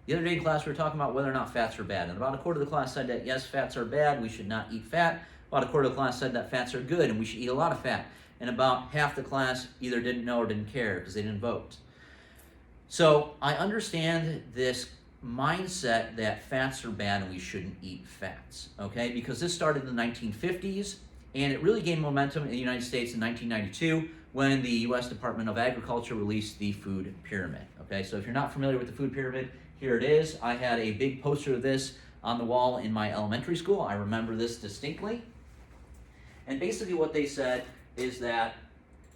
The other day in class we were talking about whether or not fats are bad, and about a quarter of the class said that yes, fats are bad, we should not eat fat. About a quarter of the class said that fats are good and we should eat a lot of fat. And about half the class either didn't know or didn't care because they didn't vote. So I understand this mindset that fats are bad and we shouldn't eat fats, okay? Because this started in the 1950s, and it really gained momentum in the United States in 1992 when the U.S. Department of Agriculture released the food pyramid, okay? So if you're not familiar with the food pyramid, here it is. I had a big poster of this on the wall in my elementary school. I remember this distinctly. And basically what they said is that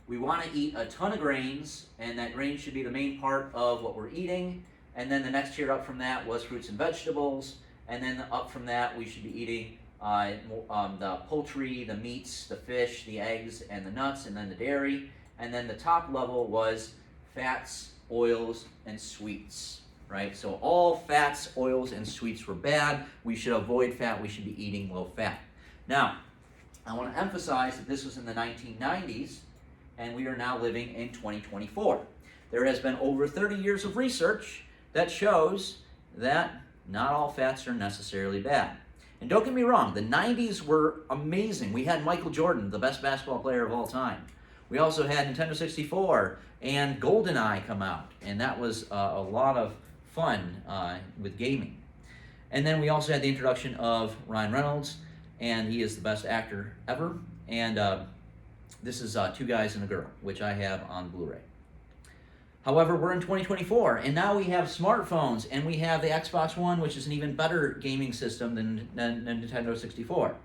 we want to eat a ton of grains, and that grains should be the main part of what we're eating. And then the next tier up from that was fruits and vegetables. And then up from that, we should be eating the poultry, the meats, the fish, the eggs, and the nuts, and then the dairy. And then the top level was fats, oils, and sweets, right? So all fats, oils, and sweets were bad. We should avoid fat. We should be eating low fat. Now, I want to emphasize that this was in the 1990s, and we are now living in 2024. There has been over 30 years of research that shows that not all fats are necessarily bad. And don't get me wrong, the 90s were amazing. We had Michael Jordan, the best basketball player of all time. We also had Nintendo 64 and GoldenEye come out, and that was a lot of fun with gaming. And then we also had the introduction of Ryan Reynolds, and he is the best actor ever. And this is Two Guys and a Girl, which I have on Blu-ray. However, we're in 2024, and now we have smartphones, and we have the Xbox One, which is an even better gaming system than Nintendo 64.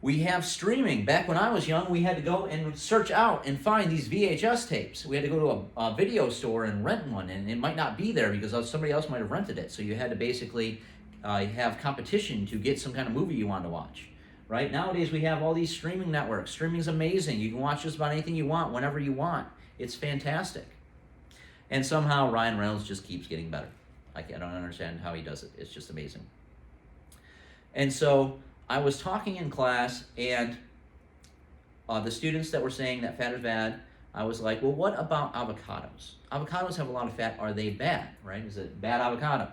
We have streaming. Back when I was young, we had to go and search out and find these VHS tapes. We had to go to a video store and rent one, and it might not be there because somebody else might have rented it. So you had to basically have competition to get some kind of movie you wanted to watch. Right? Nowadays, we have all these streaming networks. Streaming's amazing. You can watch just about anything you want, whenever you want. It's fantastic. And somehow Ryan Reynolds just keeps getting better. I don't understand how he does it. It's just amazing. And so I was talking in class, and the students that were saying that fat is bad, I was like, well, what about avocados? Avocados have a lot of fat. Are they bad, right? Is it bad avocado?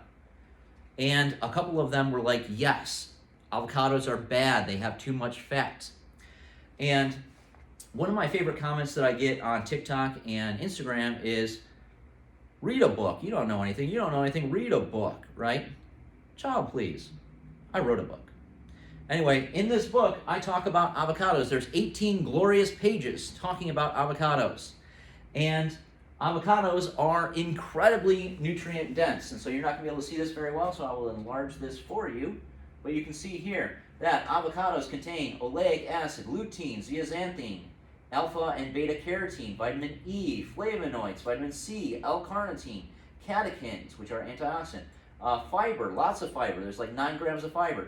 And a couple of them were like, yes, avocados are bad. They have too much fat. And one of my favorite comments that I get on TikTok and Instagram is, read a book. You don't know anything. You don't know anything. Read a book, right? Child, please. I wrote a book. Anyway, in this book, I talk about avocados. There's 18 glorious pages talking about avocados. And avocados are incredibly nutrient dense. And so you're not going to be able to see this very well, so I will enlarge this for you. But you can see here that avocados contain oleic acid, lutein, zeaxanthin, alpha and beta carotene, vitamin E, flavonoids, vitamin C, L-carnitine, catechins, which are antioxidant, fiber, lots of fiber. There's like 9 grams of fiber.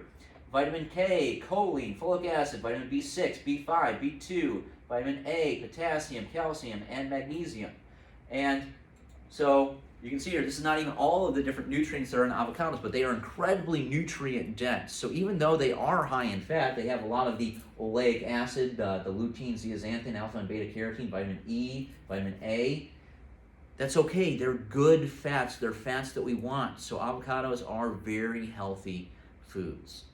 Vitamin K, choline, folic acid, vitamin B6, B5, B2, vitamin A, potassium, calcium, and magnesium. And so you can see here, this is not even all of the different nutrients that are in avocados, but they are incredibly nutrient dense. So even though they are high in fat, they have a lot of the oleic acid, the lutein, zeaxanthin, alpha and beta carotene, vitamin E, vitamin A. That's okay. They're good fats. They're fats that we want. So avocados are very healthy foods.